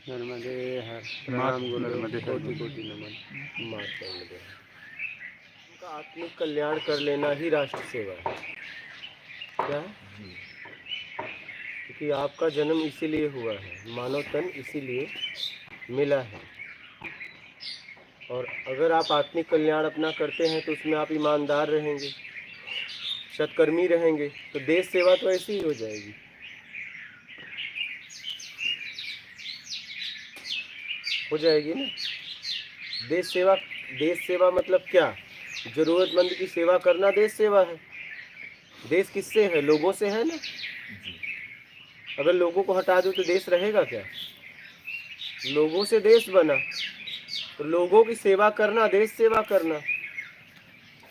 नर्मदे हर मात प्रणाम गुरु, नर्मदे हर कोटि कोटि नमन। मात नर्मदे हर। उनका आत्मिक कल्याण कर लेना ही राष्ट्र सेवा है। क्या है? क्योंकि आपका जन्म इसीलिए हुआ है, मानव तन इसीलिए मिला है। और अगर आप आत्मिक कल्याण अपना करते हैं तो उसमें आप ईमानदार रहेंगे, सत्कर्मी रहेंगे, तो देश सेवा तो ऐसी ही हो जाएगी। हो जाएगी ना। देश सेवा मतलब क्या? जरूरतमंद की सेवा करना देश सेवा है। देश किससे है? लोगों से है ना। अगर लोगों को हटा दो तो देश रहेगा क्या? लोगों से देश बना, तो लोगों की सेवा करना देश सेवा करना।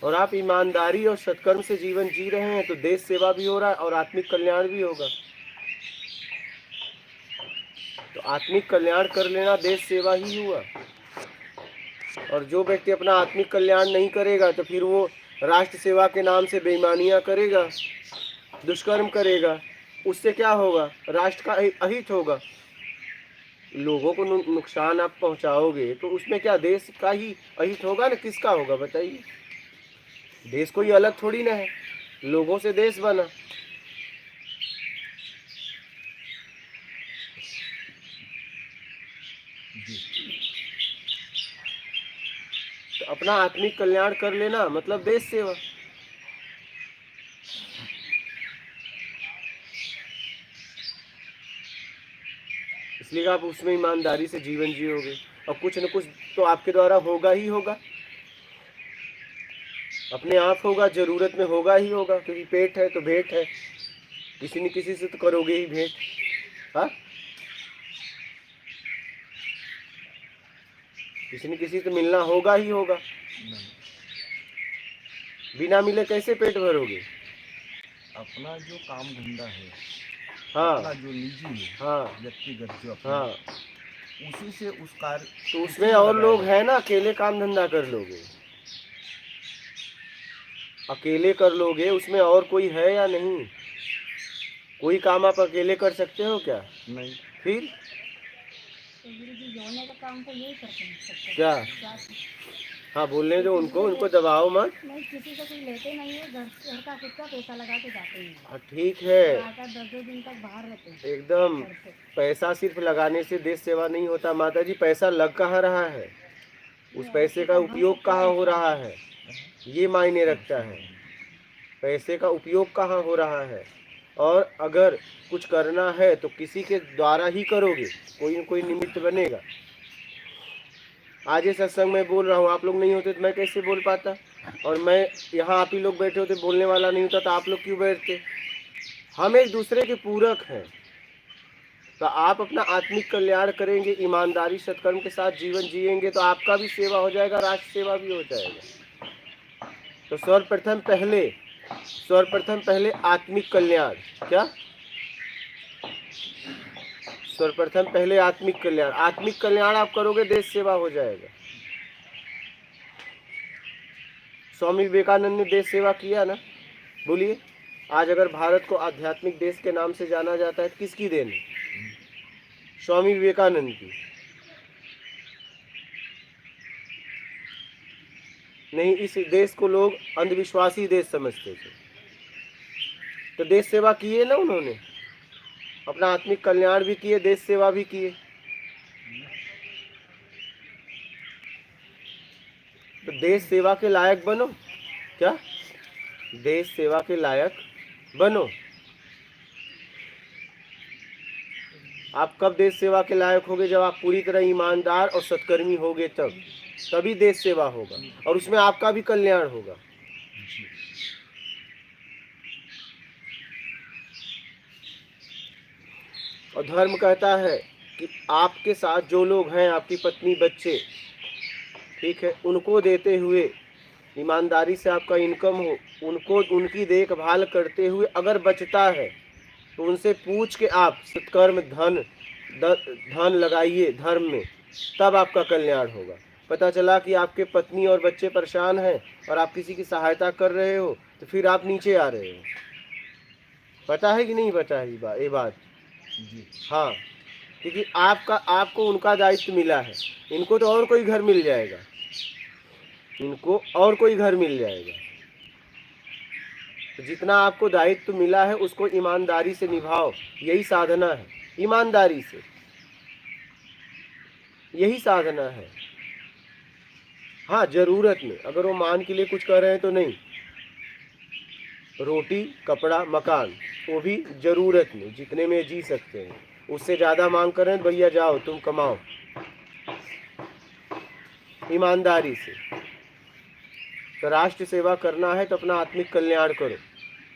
और आप ईमानदारी और सत्कर्म से जीवन जी रहे हैं तो देश सेवा भी हो रहा है और आत्मिक कल्याण भी होगा। तो आत्मिक कल्याण कर लेना देश सेवा ही हुआ। और जो व्यक्ति अपना आत्मिक कल्याण नहीं करेगा तो फिर वो राष्ट्र सेवा के नाम से बेईमानियां करेगा, दुष्कर्म करेगा। उससे क्या होगा? राष्ट्र का अहित होगा। लोगों को नुकसान आप पहुंचाओगे तो उसमें क्या देश का ही अहित होगा ना? किसका होगा बताइए? देश कोई अलग थोड़ी ना है, लोगों से देश बना। तो अपना आत्मिक कल्याण कर लेना मतलब देश सेवा। इसलिए आप उसमें ईमानदारी से जीवन जियोगे और कुछ न कुछ तो आपके द्वारा होगा ही होगा, अपने आप होगा, जरूरत में होगा ही होगा। क्योंकि पेट है तो भेंट है, किसी न किसी से तो करोगे ही भेंट। हाँ, किसी न किसी से मिलना होगा ही होगा। बिना मिले कैसे पेट भरोगे? अपना जो काम धंधा है, हाँ, अपना जो निजी है, हाँ, व्यक्तिगत जो अपना, हाँ, उसी से उस कार्य तो उसी उसमें में और लगाया लोग जाए। हैं ना। अकेले काम धंधा कर लोगे, अकेले कर लोगे, उसमें और कोई है या नहीं? कोई काम आप अकेले कर सकते हो क्या? नहीं। फिर तो गुरुजी जोड़ने का काम तो यही करते हैं सबको। क्या? हाँ, बोलने दो उनको, उनको दबाओ मत। नहीं, किसी से कुछ लेते नहीं है, घर का खुद का पैसा लगा के जाते हैं। हाँ, ठीक है, आकर 10-10 दिन तक बाहर रहते हैं एकदम। घर से। पैसा सिर्फ लगाने से देश सेवा नहीं होता माता जी। पैसा लग कहाँ रहा है, उस पैसे का उपयोग कहाँ हो रहा है, ये मायने रखता है। पैसे का उपयोग कहाँ हो रहा है। और अगर कुछ करना है तो किसी के द्वारा ही करोगे, कोई न कोई निमित्त बनेगा। आज ये सत्संग में बोल रहा हूँ, आप लोग नहीं होते तो मैं कैसे बोल पाता? और मैं यहाँ आप ही लोग बैठे होते, बोलने वाला नहीं होता तो आप लोग क्यों बैठते? हम एक दूसरे के पूरक हैं। तो आप अपना आत्मिक कल्याण करेंगे, ईमानदारी सत्कर्म के साथ जीवन जिएंगे तो आपका भी सेवा हो जाएगा, राष्ट्र सेवा भी हो जाएगा। तो सर्वप्रथम पहले आत्मिक कल्याण। क्या? सर्वप्रथम पहले आत्मिक कल्याण। आत्मिक कल्याण आप करोगे, देश सेवा हो जाएगा। स्वामी विवेकानंद ने देश सेवा किया ना? बोलिए, आज अगर भारत को आध्यात्मिक देश के नाम से जाना जाता है तो किसकी देन है? स्वामी विवेकानंद की। नहीं, इस देश को लोग अंधविश्वासी देश समझते थे, तो देश सेवा किए ना उन्होंने, अपना आत्मिक कल्याण भी किए, देश सेवा भी किए। तो देश सेवा के लायक बनो। क्या? देश सेवा के लायक बनो। आप कब देश सेवा के लायक होगे? जब आप पूरी तरह ईमानदार और सत्कर्मी होगे, तभी देश सेवा होगा और उसमें आपका भी कल्याण होगा। और धर्म कहता है कि आपके साथ जो लोग हैं, आपकी पत्नी, बच्चे, ठीक है, उनको देते हुए, ईमानदारी से आपका इनकम हो, उनको उनकी देखभाल करते हुए अगर बचता है तो उनसे पूछ के आप सत्कर्म धन लगाइए धर्म में, तब आपका कल्याण होगा। पता चला कि आपके पत्नी और बच्चे परेशान हैं और आप किसी की सहायता कर रहे हो तो फिर आप नीचे आ रहे हो। पता है कि नहीं पता है ये बात? जी। हाँ, क्योंकि आपको उनका दायित्व मिला है। इनको तो और कोई घर मिल जाएगा, इनको और कोई घर मिल जाएगा। तो जितना आपको दायित्व मिला है उसको ईमानदारी से निभाओ, यही साधना है। ईमानदारी से, यही साधना है। हाँ, जरूरत में अगर वो मान के लिए कुछ कर रहे हैं तो नहीं, रोटी कपड़ा मकान वो भी जरूरत में, जितने में जी सकते हैं। उससे ज़्यादा मांग कर रहे हैं, भैया जाओ तुम कमाओ, ईमानदारी से। तो राष्ट्र सेवा करना है तो अपना आत्मिक कल्याण करो।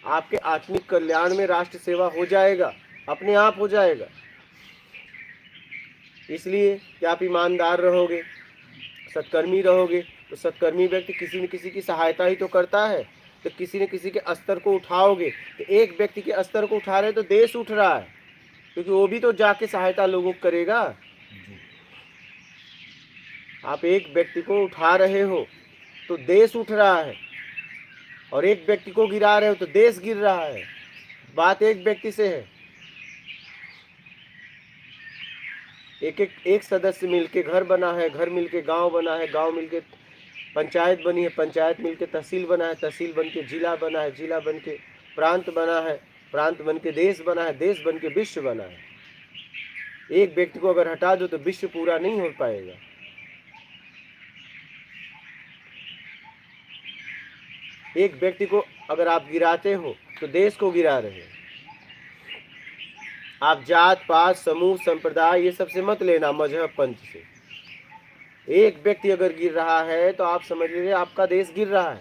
आपके आत्मिक कल्याण में राष्ट्र सेवा हो जाएगा, अपने आप हो जाएगा। इसलिए कि आप ईमानदार रहोगे, सत्कर्मी रहोगे, तो सत्कर्मी व्यक्ति किसी न किसी की सहायता ही तो करता है। तो किसी न किसी के स्तर को उठाओगे, तो एक व्यक्ति के स्तर को उठा रहे तो देश उठ रहा है, क्योंकि वो भी तो जाके सहायता लोगों को करेगा। जी। आप एक व्यक्ति को उठा रहे हो तो देश उठ रहा है, और एक व्यक्ति को गिरा रहे हो तो देश गिर रहा है। बात एक व्यक्ति से है। एक सदस्य मिलके घर बना है, घर मिलके गांव बना है, गांव मिलके पंचायत बनी है, पंचायत मिलके तहसील बना है, तहसील बन के जिला बना है, जिला बन के प्रांत बना है, प्रांत बन के देश बना है, देश बन के विश्व बना है। एक व्यक्ति को अगर हटा दो तो विश्व पूरा नहीं हो पाएगा। एक व्यक्ति को अगर आप गिराते हो तो देश को गिरा रहे हो। आप जात पात समूह संप्रदाय ये सब से मत लेना, मजहब पंथ से। एक व्यक्ति अगर गिर रहा है तो आप समझ लीजिए आपका देश गिर रहा है।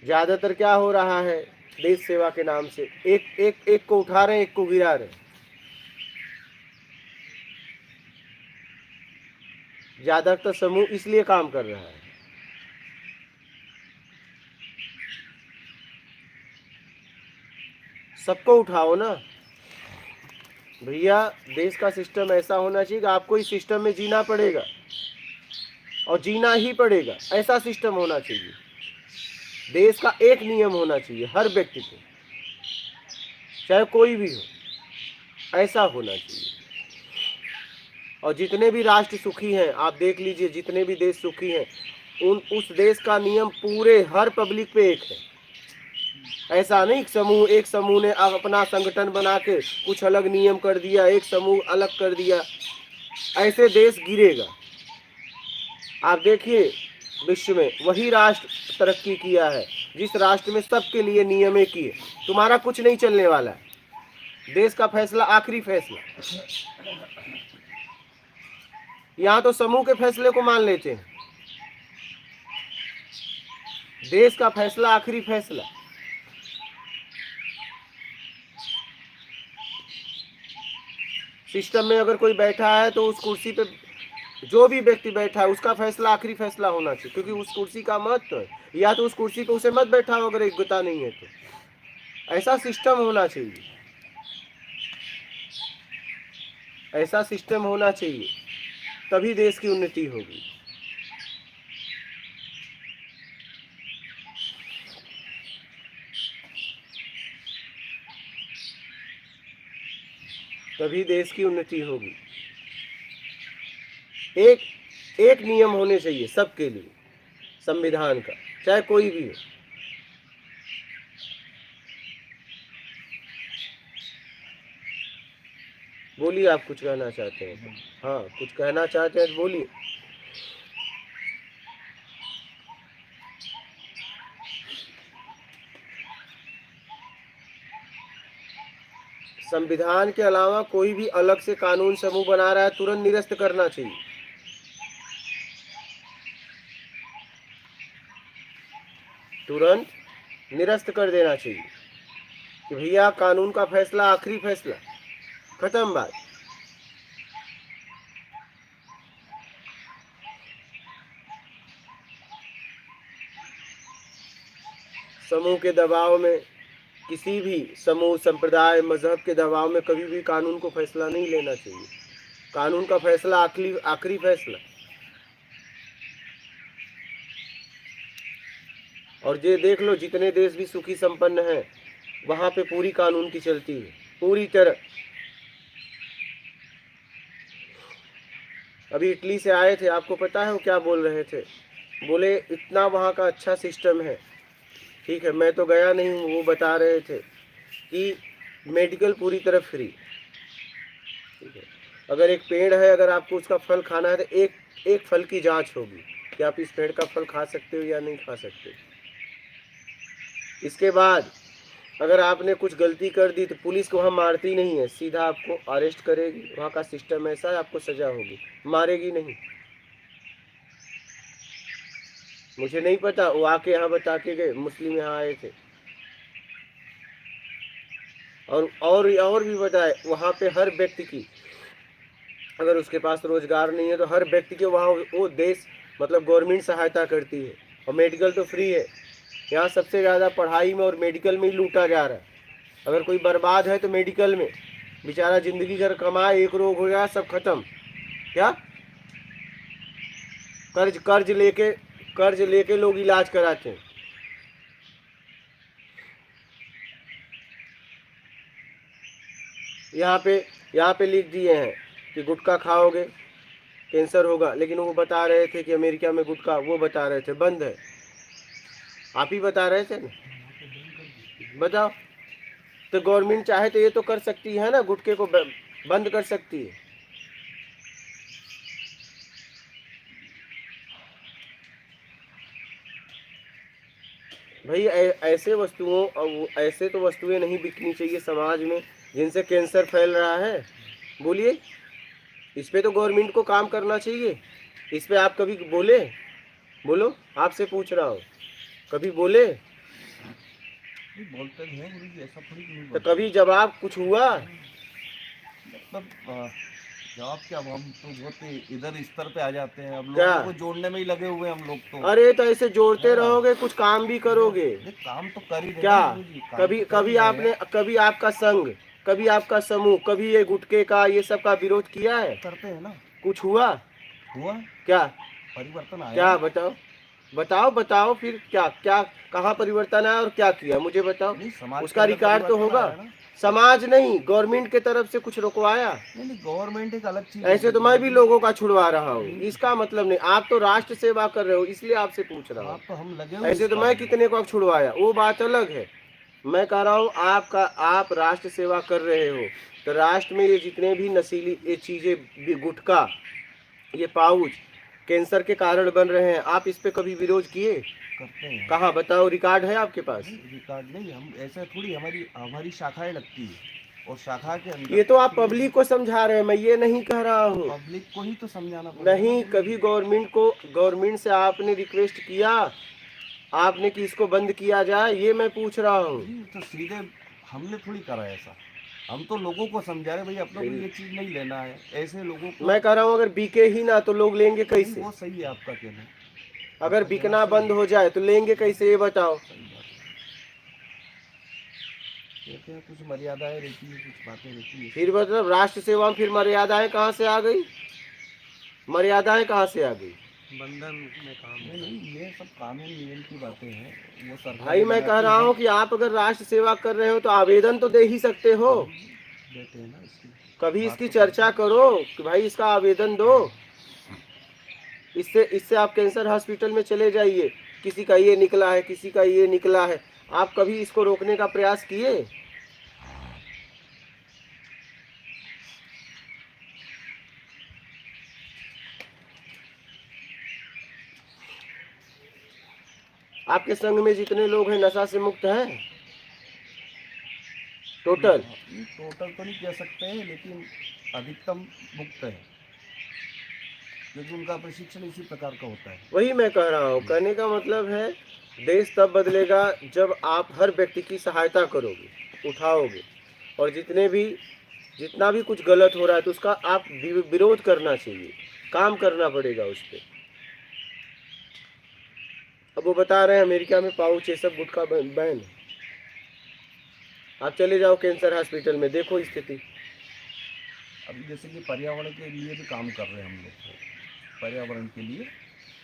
ज्यादातर क्या हो रहा है, देश सेवा के नाम से एक को उठा रहे हैं, एक को गिरा रहे हैं। ज्यादातर समूह इसलिए काम कर रहा है। सबको उठाओ ना भैया। देश का सिस्टम ऐसा होना चाहिए कि आपको इस सिस्टम में जीना पड़ेगा, और जीना ही पड़ेगा, ऐसा सिस्टम होना चाहिए। देश का एक नियम होना चाहिए हर व्यक्ति को, चाहे कोई भी हो, ऐसा होना चाहिए। और जितने भी राष्ट्र सुखी हैं, आप देख लीजिए, जितने भी देश सुखी हैं, उस देश का नियम पूरे हर पब्लिक पे एक है। ऐसा नहीं एक समूह ने अपना संगठन बना के कुछ अलग नियम कर दिया, एक समूह अलग कर दिया, ऐसे देश गिरेगा। आप देखिए विश्व में वही राष्ट्र तरक्की किया है जिस राष्ट्र में सबके लिए नियम एक ही है। तुम्हारा कुछ नहीं चलने वाला है, देश का फैसला आखिरी फैसला। यहाँ तो समूह के फैसले को मान लेते हैं, देश का फैसला आखिरी फैसला। सिस्टम में अगर कोई बैठा है तो उस कुर्सी पे जो भी व्यक्ति बैठा है उसका फैसला आखिरी फैसला होना चाहिए, क्योंकि उस कुर्सी का महत्व है। या तो उस कुर्सी पे उसे मत बैठाओ अगर योग्यता नहीं है तो। ऐसा सिस्टम होना चाहिए, ऐसा सिस्टम होना चाहिए, तभी देश की उन्नति होगी। तभी देश की उन्नति होगी। एक नियम होने चाहिए सबके लिए, संविधान का, चाहे कोई भी हो। बोलिए, आप कुछ कहना चाहते हैं? हाँ, कुछ कहना चाहते हैं तो बोलिए। संविधान के अलावा कोई भी अलग से कानून समूह बना रहा है, तुरंत निरस्त करना चाहिए। तुरंत निरस्त कर देना चाहिए कि भैया कानून का फैसला आखिरी फैसला, खत्म बात। समूह के दबाव में, किसी भी समूह संप्रदाय मजहब के दबाव में कभी भी कानून को फैसला नहीं लेना चाहिए। कानून का फैसला आखिरी फैसला। और ये देख लो, जितने देश भी सुखी संपन्न हैं, वहाँ पे पूरी कानून की चलती है, पूरी तरह। अभी इटली से आए थे, आपको पता है वो क्या बोल रहे थे? बोले इतना वहाँ का अच्छा सिस्टम है, ठीक है, मैं तो गया नहीं हूँ, वो बता रहे थे कि मेडिकल पूरी तरह फ्री, ठीक है। अगर एक पेड़ है, अगर आपको उसका फल खाना है तो एक फल की जांच होगी कि आप इस पेड़ का फल खा सकते हो या नहीं खा सकते। इसके बाद अगर आपने कुछ गलती कर दी तो पुलिस को वहाँ मारती नहीं है, सीधा आपको अरेस्ट करेगी। वहाँ का सिस्टम ऐसा है, आपको सजा होगी, मारेगी नहीं। मुझे नहीं पता, वो आके यहाँ बता के गए, मुस्लिम यहाँ आए थे। और भी बताए, वहाँ पे हर व्यक्ति की, अगर उसके पास रोजगार नहीं है तो हर व्यक्ति के वहाँ वो देश मतलब गवर्नमेंट सहायता करती है। और मेडिकल तो फ्री है। यहाँ सबसे ज़्यादा पढ़ाई में और मेडिकल में ही लूटा जा रहा है। अगर कोई बर्बाद है तो मेडिकल में, बेचारा जिंदगी भर कमाए, एक रोग हो जाए सब खत्म। क्या कर्ज लेके लोग इलाज कराते हैं। यहाँ पे लिख दिए हैं कि गुटखा खाओगे कैंसर होगा, लेकिन वो बता रहे थे कि अमेरिका में गुटखा, वो बता रहे थे बंद है। आप ही बता रहे थे ना, बताओ। तो गवर्नमेंट चाहे तो ये तो कर सकती है ना, गुटखे को बंद कर सकती है। भाई ऐसे तो वस्तुएं नहीं बिकनी चाहिए समाज में जिनसे कैंसर फैल रहा है। बोलिए, इस पे तो गवर्नमेंट को काम करना चाहिए। इस पे आप कभी बोले? बोलो, आपसे पूछ रहा हूँ, कभी बोले? नहीं बोलते नहीं हैं गुरु जी, ऐसा थोड़ी नहीं तो बोलते। कभी जवाब कुछ हुआ? मतलब जवाब क्या, अब हम तो बहुत इधर स्तर पे आ जाते हैं, अब क्या? लोगों को जोड़ने में ही लगे हुए हैं हम लोग तो। अरे तो ऐसे जोड़ते हाँ। रहोगे, कुछ काम भी करोगे ये काम तो कर ही रहे क्या? हैं गुरु जी, काम कभी तो कर ही रहे हैं। कभी आपका संघ, कभी आपका समूह, कभी ये गुटखे का ये सब का विरोध किया है? करते हैं ना। कुछ हुआ? हुआ, क्या? परिवर्तन आया। क्या? बताओ फिर क्या क्या कहाँ परिवर्तन आया और क्या किया, मुझे बताओ। नहीं, समाज के उसका अंदर रिकॉर्ड तो परिवर्तन होगा। आया ना। समाज नहीं, गवर्नमेंट के तरफ से कुछ रुकवाया? नहीं, गवर्नमेंट एक अलग चीज ऐसे तो मैं भी लोगों का छुड़वा रहा हूँ, इसका मतलब नहीं। आप तो राष्ट्र सेवा कर रहे हो, इसलिए आपसे पूछ रहा हूँ। आप तो हम लगे हुए ऐसे इस तो काम मैं में। कितने को छुड़वाया, वो बात अलग है। मैं कह रहा हूँ आप राष्ट्र सेवा कर रहे हो, तो राष्ट्र में ये जितने भी नशीली ये चीजें, गुटखा, ये पाउच कैंसर के कारण बन रहे हैं, आप इस पे कभी विरोध किए? करते हैं। कहाँ, बताओ, रिकॉर्ड है आपके पास? रिकॉर्ड नहीं, हम ऐसे थोड़ी, हमारी शाखाएं लगती है और शाखा के अंदर ये तो आप पब्लिक को समझा रहे हैं, मैं ये नहीं कह रहा हूँ। पब्लिक को ही तो समझाना पड़ेगा नहीं, ना। कभी गवर्नमेंट से आपने रिक्वेस्ट किया, आपने कि इसको बंद किया जाए, ये मैं पूछ रहा हूँ। नहीं, तो सीधे हमने थोड़ी करा ऐसा, हम तो लोगों को समझा रहे भाई अपने को ये चीज नहीं लेना है, ऐसे लोगों को। मैं कह रहा हूँ अगर बिके ही ना तो लोग लेंगे नहीं, कैसे? वो सही है आपका कहना। अगर आपका बिकना कहना सही बंद हो जाए तो लेंगे कैसे, ये बताओ। सही बात है। कहते हैं कुछ मर्यादाएं रहती है, कुछ बातें रहती है। फिर मतलब राष्ट्र सेवा में फिर मर्यादाएं कहाँ से आ गई? मर्यादाएं कहाँ से आ गई? बंधन में काम नहीं, ये सब कानून नियम की बातें हैं, वो सरकार भाई मैं कह रहा हूँ कि आप अगर राष्ट्र सेवा कर रहे हो तो आवेदन तो दे ही सकते हो। देते हैं ना इसकी। कभी इसकी चर्चा करो कि भाई इसका आवेदन दो। इससे आप कैंसर हॉस्पिटल में चले जाइए, किसी का ये निकला है, किसी का ये निकला है। आप कभी इसको रोकने का प्रयास किए? आपके संघ में जितने लोग हैं नशा से मुक्त हैं टोटल? टोटल तो नहीं कह सकते हैं, लेकिन अधिकतम मुक्त है, क्योंकि उनका प्रशिक्षण इसी प्रकार का होता है। वही मैं कह रहा हूँ, कहने का मतलब है देश तब बदलेगा जब आप हर व्यक्ति की सहायता करोगे, उठाओगे, और जितना भी कुछ गलत हो रहा है तो उसका आप विरोध करना चाहिए, काम करना पड़ेगा उस पर। अब वो बता रहे हैं अमेरिका में पाउच ये सब गुटखा बैन है। आप चले जाओ कैंसर हॉस्पिटल में, देखो स्थिति। अभी जैसे कि पर्यावरण के लिए भी काम कर रहे हैं हम लोग, पर्यावरण के लिए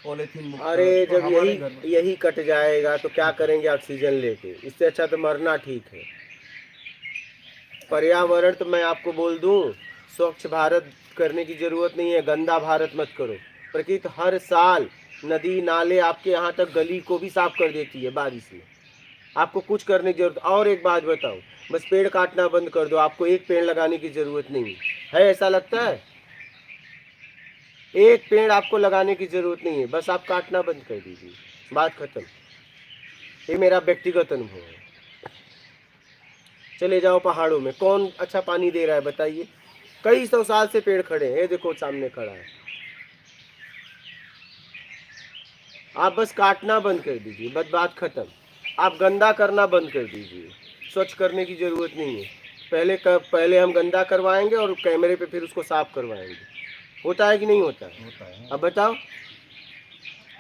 पॉलीथीन मुक्त। अरे तो जब यही कट जाएगा तो क्या करेंगे ऑक्सीजन लेके? इससे अच्छा तो मरना ठीक है। पर्यावरण तो मैं आपको बोल दूं, स्वच्छ भारत करने की जरूरत नहीं है, गंदा भारत मत करो। प्रकृति हर साल नदी नाले आपके यहाँ तक गली को भी साफ कर देती है बारिश में। आपको कुछ करने की जरूरत। और एक बात बताऊं, बस पेड़ काटना बंद कर दो, आपको एक पेड़ लगाने की जरूरत नहीं है। ऐसा लगता है? एक पेड़ आपको लगाने की जरूरत नहीं है, बस आप काटना बंद कर दीजिए, बात खत्म। ये मेरा व्यक्तिगत अनुभव है। चले जाओ पहाड़ों में, कौन अच्छा पानी दे रहा है बताइए? कई सौ साल से पेड़ खड़े हैं, ये देखो सामने खड़ा है। आप बस काटना बंद कर दीजिए, बस बात खत्म। आप गंदा करना बंद कर दीजिए, स्वच्छ करने की जरूरत नहीं है। पहले हम गंदा करवाएंगे और कैमरे पे फिर उसको साफ करवाएंगे। होता है कि नहीं होता है? होता है। अब बताओ,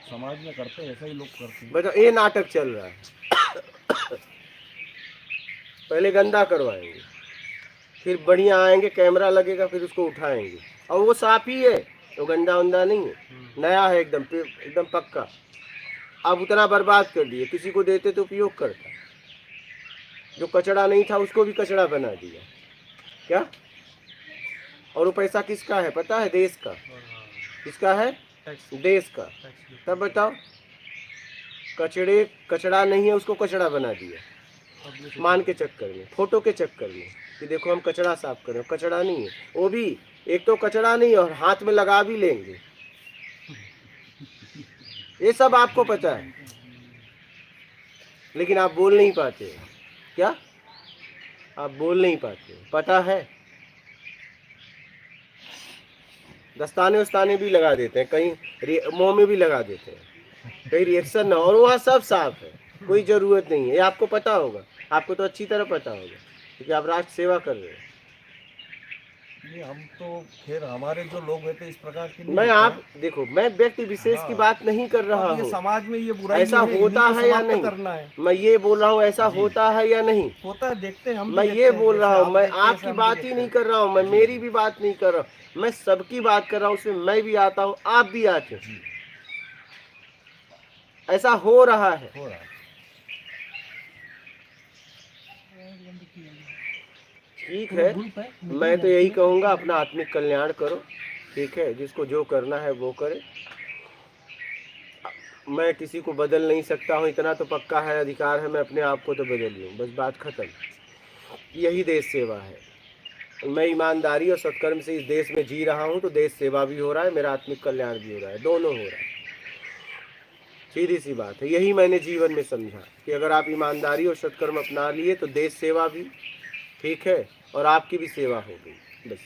समाज में करते हैं, ऐसा ही लोग करते हैं। बताओ, ये नाटक चल रहा है। पहले गंदा करवाएंगे, फिर बढ़िया आएंगे, कैमरा लगेगा, फिर उसको उठाएंगे और वो साफ ही है, वो गंदा वंदा नहीं है, नया है एकदम, एकदम पक्का। अब उतना बर्बाद कर दिए, किसी को देते तो उपयोग करता। जो कचरा नहीं था उसको भी कचरा बना दिया क्या? और वो पैसा किसका है पता है? देश का। किसका है? देश का। तब बताओ, कचरा नहीं है उसको कचरा बना दिया, मान के चक्कर में, फोटो के चक्कर में कि देखो हम कचरा साफ कर रहे हैं। कचरा नहीं है वो भी, एक तो कचरा नहीं और हाथ में लगा भी लेंगे। ये सब आपको पता है, लेकिन आप बोल नहीं पाते। क्या आप बोल नहीं पाते? पता है, दस्ताने उस्ताने भी लगा देते हैं, कहीं मुंह में भी लगा देते हैं, कहीं रिएक्शन ना, और वहाँ सब साफ है, कोई ज़रूरत नहीं है। ये आपको पता होगा, आपको तो अच्छी तरह पता होगा, क्योंकि आप राष्ट्र सेवा कर रहे हो। नहीं, हम तो खैर हमारे जो लोग रहते हैं इस प्रकार की नहीं मैं होते आप हैं। देखो, मैं व्यक्ति विशेष की बात नहीं कर रहा अब ये हूँ। समाज में ये बुराई ऐसा है, होता इन्हीं को है या समाप्त नहीं, करना है। मैं ये बोल रहा हूँ, ऐसा जी। होता है या नहीं, होता है, देखते हैं हम भी मैं देखते ये हैं, बोल जैसे रहा हूँ। आप मैं देखते हैं, आपकी ऐसे हम भी बात ही देखते नहीं हैं। कर रहा हूँ, मैं जी, मेरी जी। भी बात नहीं कर रहा हूँ, मैं सबकी बात कर रहा हूँ। उसमें मैं भी आता हूँ, आप भी आते हो। जी, ऐसा हो रहा है। हो रहा है। ठीक है, मैं तो यही कहूँगा, अपना आत्मिक कल्याण करो, ठीक है? जिसको जो करना है वो करे। मैं किसी को बदल नहीं सकता हूँ, इतना तो पक्का है, अधिकार है मैं अपने आप को तो बदल लूँ, बस बात खत्म। यही देश सेवा है। मैं ईमानदारी और सत्कर्म से इस देश में जी रहा हूँ, तो देश सेवा भी हो रहा है, मेरा आत्मिक कल्याण भी हो रहा है, दोनों हो रहा है। सीधी सी बात है, यही मैंने जीवन में समझा कि अगर आप ईमानदारी और सत्कर्म अपना लिए तो देश सेवा भी ठीक है और आपकी भी सेवा हो गई, बस।